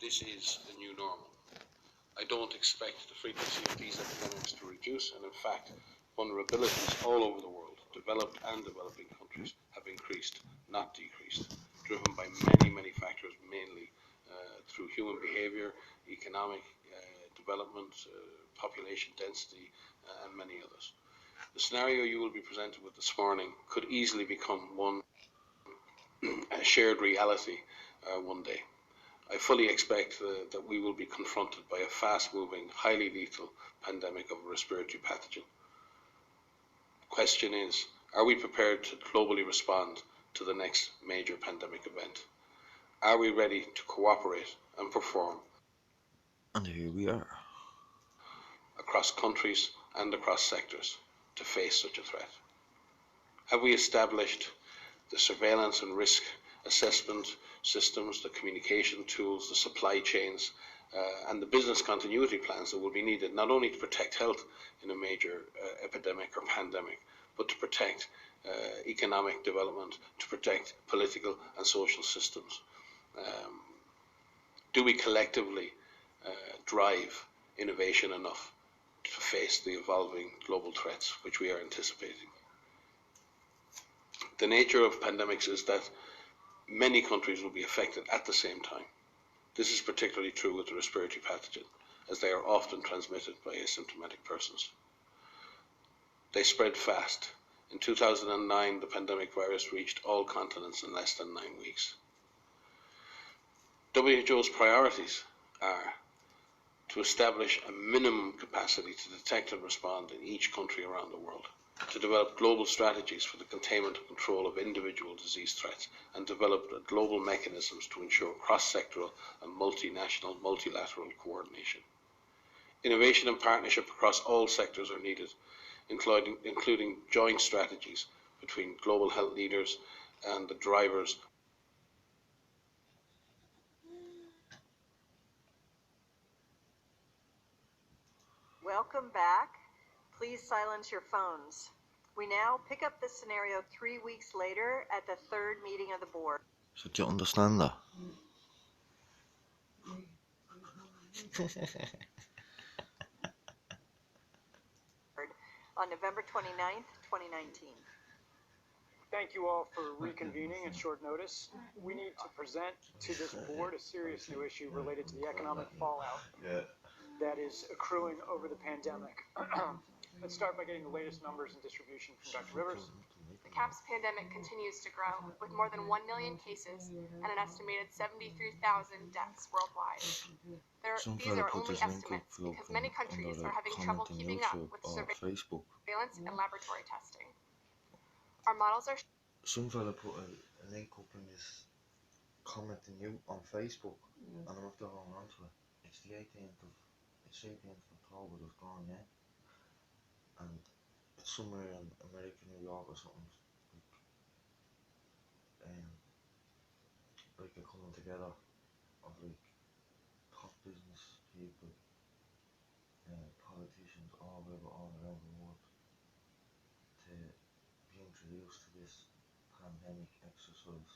This is the new normal. I don't expect the frequency of these epidemics to reduce, and in fact, vulnerabilities all over the world, developed and developing countries, have increased, not decreased, driven by many factors, mainly through human behavior, economic development, population density, and many others. The scenario you will be presented with this morning could easily become one a shared reality one day. I fully expect that we will be confronted by a fast-moving, highly lethal pandemic of a respiratory pathogen. The question is, are we prepared to globally respond to the next major pandemic event? Are we ready to cooperate and perform? And here we are. Across countries and across sectors to face such a threat? Have we established the surveillance and risk assessment systems, the communication tools, the supply chains, and the business continuity plans that will be needed not only to protect health in a major epidemic or pandemic, but to protect economic development, to protect political and social systems? Do we collectively drive innovation enough to face the evolving global threats which we are anticipating? The nature of pandemics is that many countries will be affected at the same time. This is particularly true with the respiratory pathogen, as they are often transmitted by asymptomatic persons. They spread fast. In 2009, the pandemic virus reached all continents in less than 9 weeks. WHO's priorities are to establish a minimum capacity to detect and respond in each country around the world, to develop global strategies for the containment and control of individual disease threats, and develop global mechanisms to ensure cross-sectoral and multinational, multilateral coordination. Innovation and partnership across all sectors are needed, including joint strategies between global health leaders and the drivers. Welcome back. Please silence your phones. We now pick up this scenario 3 weeks later at the third meeting of the board. So do you understand that? On November 29th, 2019. Thank you all for reconvening at short notice. We need to present to this board a serious new issue related to the economic fallout that is accruing over the pandemic. Let's start by getting the latest numbers and distribution from Dr. Rivers. The CAPS pandemic continues to grow, with more than 1 million cases and an estimated 73,000 deaths worldwide. These are only estimates, because many countries are having trouble keeping up with surveillance and laboratory testing. Our models are... Some fella put a link up in this comment on Facebook, and I'm after holding on to it. It's the 18th of October that's gone, yeah? And it's somewhere in America, New York or something, like a coming together of like top business people, politicians all around the world to be introduced to this pandemic exercise.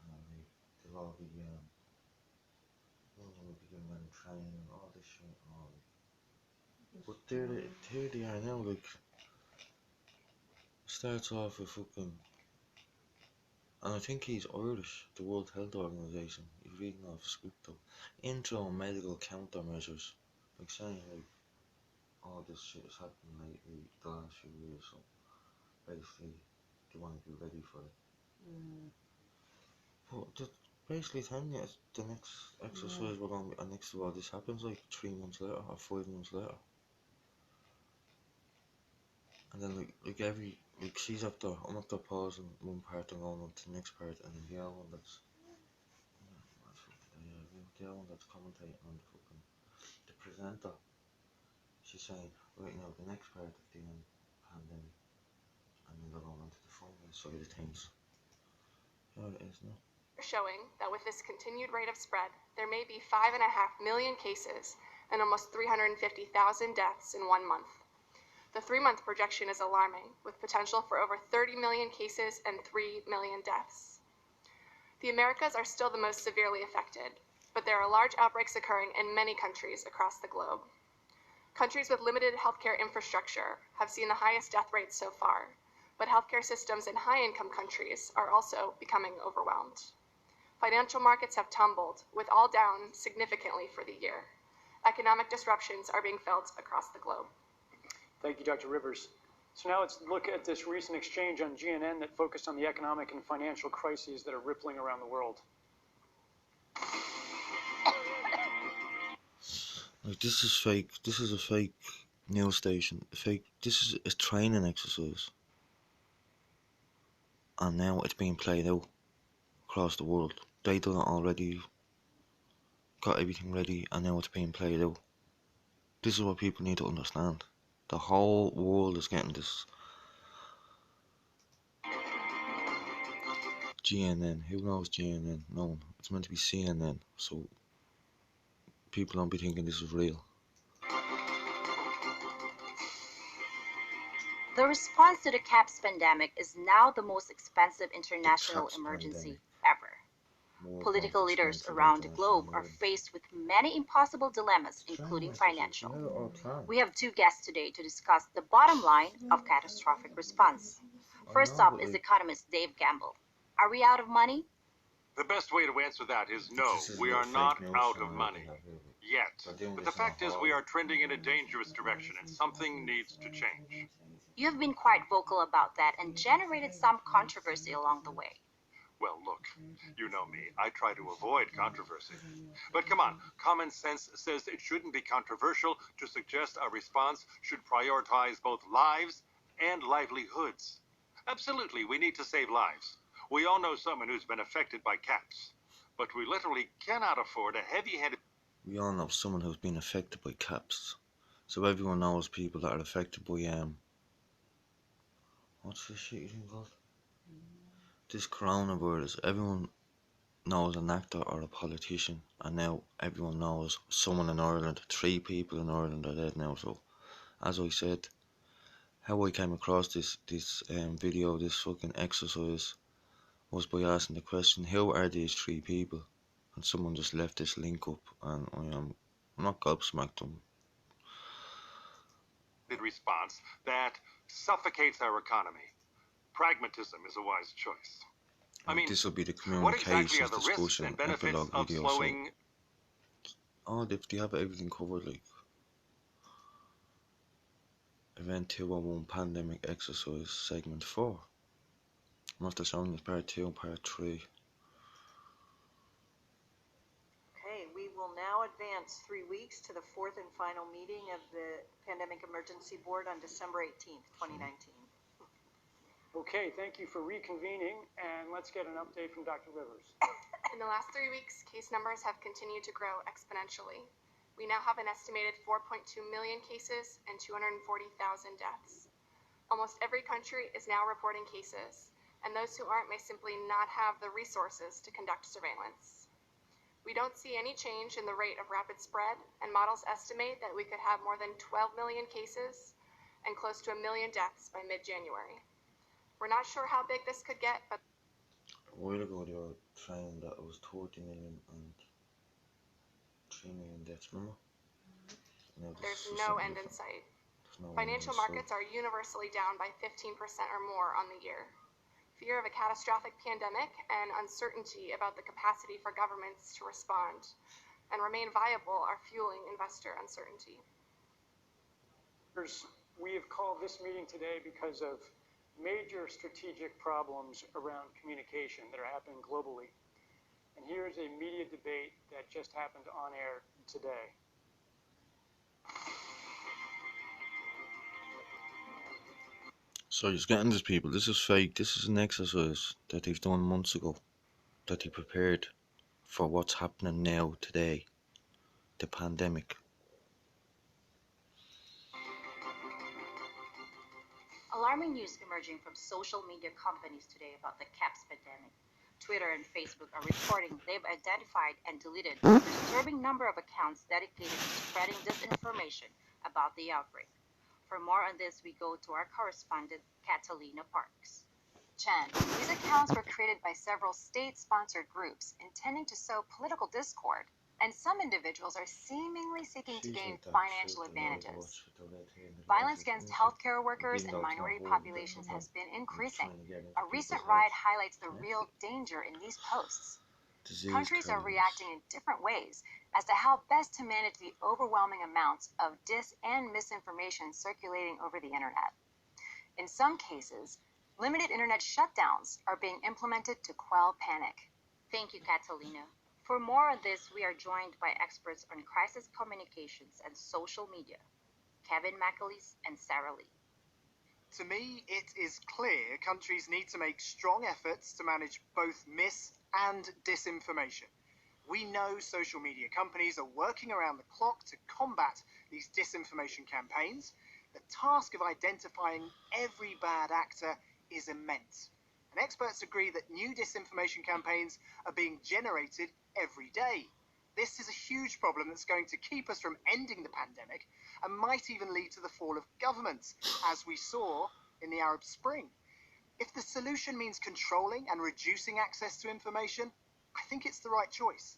And like they'll all be one will be given them training and all this shit and all that. But here they are now, like, starts off with fucking, and I think he's Irish, the World Health Organization, he's reading off a script though. Intro medical countermeasures, like saying like, all this shit has happened lately, the last few years, so basically they want to be ready for it. But basically telling you the next exercise we're going to be, and next to all this happens like 3 months later or 5 months later. And then like she's after, I'm after pausing one part and going on to the next part, and then the other one that's commentating on the presenter, she's saying, right now the next part of the pandemic, and then they're going on to the fungal side of things. Yeah, it is now. Showing that with this continued rate of spread, there may be 5.5 million cases and almost 350,000 deaths in 1 month. The 3-month projection is alarming, with potential for over 30 million cases and 3 million deaths. The Americas are still the most severely affected. but there are large outbreaks occurring in many countries across the globe. Countries with limited healthcare infrastructure have seen the highest death rates so far, but healthcare systems in high-income countries are also becoming overwhelmed. Financial markets have tumbled, with all down significantly for the year. Economic disruptions are being felt across the globe. Thank you, Dr. Rivers. So now let's look at this recent exchange on GNN that focused on the economic and financial crises that are rippling around the world. Like, this is fake. This is a fake news station. This is a training exercise. And now it's being played out across the world. They done it already, got everything ready, and now it's being played out. This is what people need to understand. The whole world is getting this. GNN. Who knows GNN? No one. It's meant to be CNN, so people don't be thinking this is real. The response to the CAPS pandemic is now the most expensive international emergency ever. Political leaders around the globe are faced with many impossible dilemmas, including financial. We have two guests today to discuss the bottom line of catastrophic response. First up is economist Dave Gamble. Are we out of money? The best way to answer that is no, we are not out of money. Yet. But the fact is we are trending in a dangerous direction and something needs to change. You have been quite vocal about that and generated some controversy along the way. Well, look, you know me. I try to avoid controversy. But come on, common sense says it shouldn't be controversial to suggest our response should prioritize both lives and livelihoods. Absolutely, we need to save lives. We all know someone who's been affected by CAPS, but we literally cannot afford a heavy-handed... We all know someone who's been affected by CAPS. So everyone knows people that are affected by, what's this shit you think called? This coronavirus. Everyone knows an actor or a politician, and now everyone knows someone in Ireland. 3 people in Ireland are dead now. So, as I said, how I came across this video, this fucking exercise, was by asking the question, who are these 3 people? And someone just left this link up, and I'm not gobsmacked them. response that suffocates our economy. Pragmatism is a wise choice. I mean, this will be the what exactly communications are the risks discussion and benefits epilogue of video. slowing... So, they have everything covered, like Event 201 Pandemic Exercise Segment 4. I'm after showing you Part 2 and Part 3. Okay, we will now advance 3 weeks to the 4th and final meeting of the Pandemic Emergency Board on December 18th, 2019. Okay, thank you for reconvening, and let's get an update from Dr. Rivers. In the last 3 weeks, case numbers have continued to grow exponentially. We now have an estimated 4.2 million cases and 240,000 deaths. Almost every country is now reporting cases, and those who aren't may simply not have the resources to conduct surveillance. We don't see any change in the rate of rapid spread, and models estimate that we could have more than 12 million cases and close to 1 million deaths by mid-January. We're not sure how big this could get, but A while ago they were saying that it was 30 million and 3 million deaths, remember? there's no end in sight. Financial markets are universally down by 15% or more on the year. Fear of a catastrophic pandemic and uncertainty about the capacity for governments to respond and remain viable are fueling investor uncertainty. We have called this meeting today because of major strategic problems around communication that are happening globally. And here's a media debate that just happened on air today. So just getting this, people, this is fake. This is an exercise that they've done months ago, that they prepared for what's happening now today, the pandemic. Alarming news emerging from social media companies today about the CAPS pandemic. Twitter and Facebook are reporting they've identified and deleted a disturbing number of accounts dedicated to spreading disinformation about the outbreak. For more on this, we go to our correspondent, Catalina Parks. Chen, these accounts were created by several state-sponsored groups intending to sow political discord and some individuals are seemingly seeking to gain financial advantages. Violence against healthcare workers and minority populations has been increasing. A recent riot highlights the real danger in these posts. Countries are reacting in different ways as to how best to manage the overwhelming amounts of dis and misinformation circulating over the internet. In some cases, limited internet shutdowns are being implemented to quell panic. Thank you, Catalina. For more on this, we are joined by experts on crisis communications and social media, Kevin McAleese and Sarah Lee. To me, it is clear countries need to make strong efforts to manage both mis- and disinformation. We know social media companies are working around the clock to combat these disinformation campaigns. The task of identifying every bad actor is immense. And experts agree that new disinformation campaigns are being generated every day. This is a huge problem that's going to keep us from ending the pandemic and might even lead to the fall of governments, as we saw in the Arab Spring. If the solution means controlling and reducing access to information, I think it's the right choice.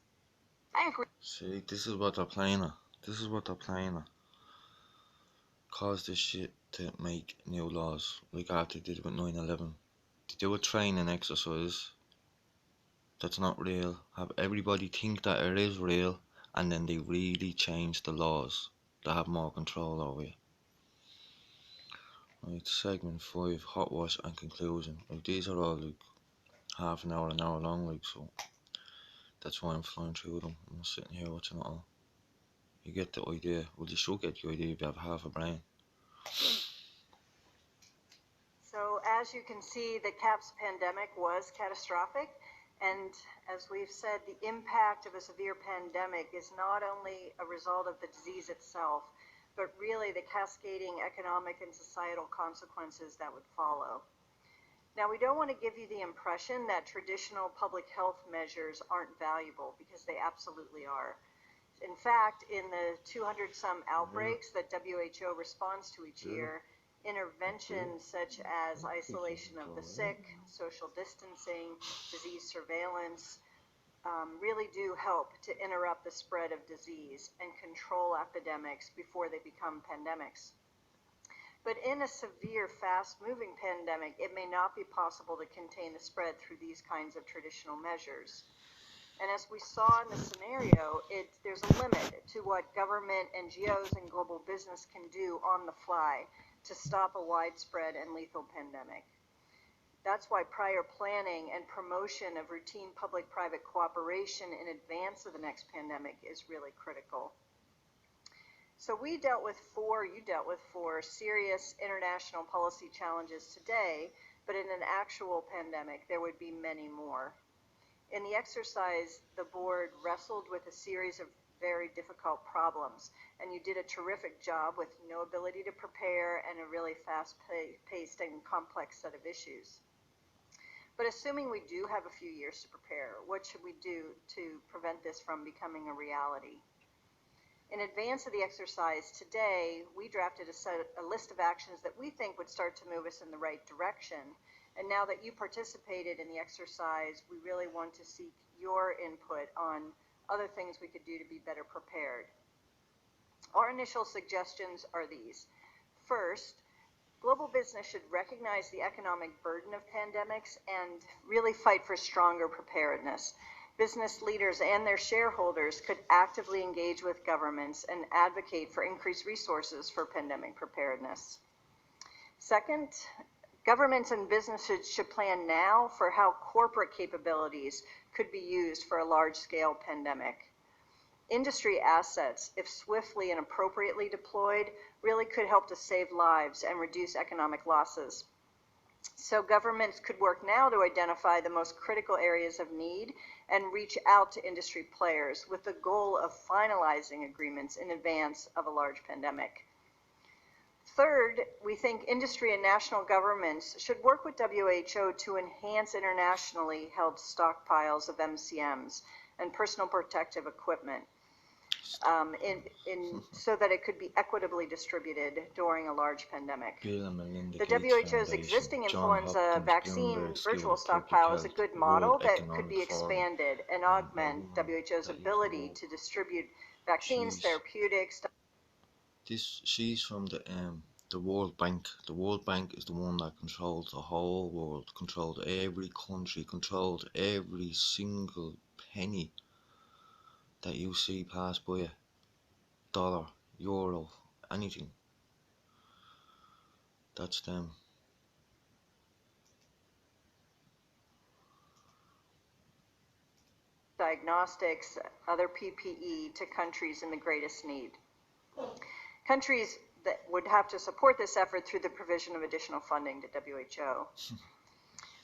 I agree. See, this is what they're playing at. This is what they're playing at. Cause this shit to make new laws, like after they did with 9/11. They do a training exercise that's not real, have everybody think that it is real, and then they really change the laws to have more control over you. Right, segment 5, hot wash and conclusion. Like, these are all like half an hour long, like, so that's why I'm flying through them. I'm not sitting here watching it all. You get the idea. Well, you should get the idea if you have half a brain. So as you can see, the CAPS pandemic was catastrophic. And as we've said, the impact of a severe pandemic is not only a result of the disease itself, but really the cascading economic and societal consequences that would follow. Now, we don't want to give you the impression that traditional public health measures aren't valuable, because they absolutely are. In fact, in the 200-some outbreaks that WHO responds to each year, interventions such as isolation of the sick, social distancing, disease surveillance, really do help to interrupt the spread of disease and control epidemics before they become pandemics. But in a severe, fast-moving pandemic, it may not be possible to contain the spread through these kinds of traditional measures. And as we saw in the scenario, there's a limit to what government, NGOs, and global business can do on the fly to stop a widespread and lethal pandemic. That's why prior planning and promotion of routine public-private cooperation in advance of the next pandemic is really critical. So you dealt with four serious international policy challenges today, but in an actual pandemic, there would be many more. In the exercise, the board wrestled with a series of very difficult problems, and you did a terrific job with no ability to prepare and a really fast-paced and complex set of issues. But assuming we do have a few years to prepare, what should we do to prevent this from becoming a reality? In advance of the exercise today, we drafted a list of actions that we think would start to move us in the right direction. And now that you participated in the exercise, we really want to seek your input on other things we could do to be better prepared. Our initial suggestions are these. First, global business should recognize the economic burden of pandemics and really fight for stronger preparedness. Business leaders and their shareholders could actively engage with governments and advocate for increased resources for pandemic preparedness. Second, governments and businesses should plan now for how corporate capabilities could be used for a large-scale pandemic. Industry assets, if swiftly and appropriately deployed, really could help to save lives and reduce economic losses. So governments could work now to identify the most critical areas of need and reach out to industry players with the goal of finalizing agreements in advance of a large pandemic. Third, we think industry and national governments should work with WHO to enhance internationally held stockpiles of MCMs and personal protective equipment. so that it could be equitably distributed during a large pandemic. Bill and Melinda The Gates WHO's Foundation, existing John influenza Hopkins, vaccine Bloomberg, virtual Stewart, Turkey stockpile is a Health, good the model World that could Economic be Forum, expanded and and augment everyone WHO's that you ability follow. to distribute vaccines, She's therapeutics. she's from the World Bank. The World Bank is the one that controls the whole world, controls every country, controls every single penny that you see pass by you. Dollar, euro, anything. That's them. Diagnostics, other PPE to countries in the greatest need. Countries that would have to support this effort through the provision of additional funding to WHO.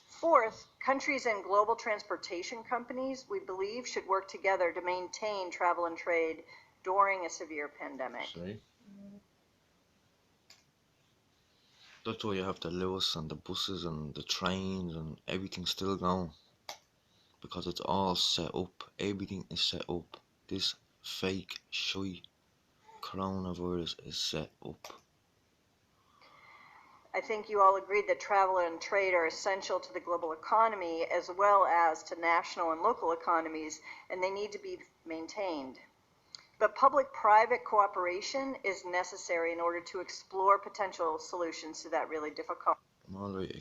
Fourth, countries and global transportation companies, we believe, should work together to maintain travel and trade during a severe pandemic. See? That's why you have the Lewis and the buses and the trains and everything still going. Because it's all set up. Everything is set up. This fake, shy coronavirus is set up. I think you all agreed that travel and trade are essential to the global economy as well as to national and local economies, and they need to be maintained. But public-private cooperation is necessary in order to explore potential solutions to that really difficult. I'm already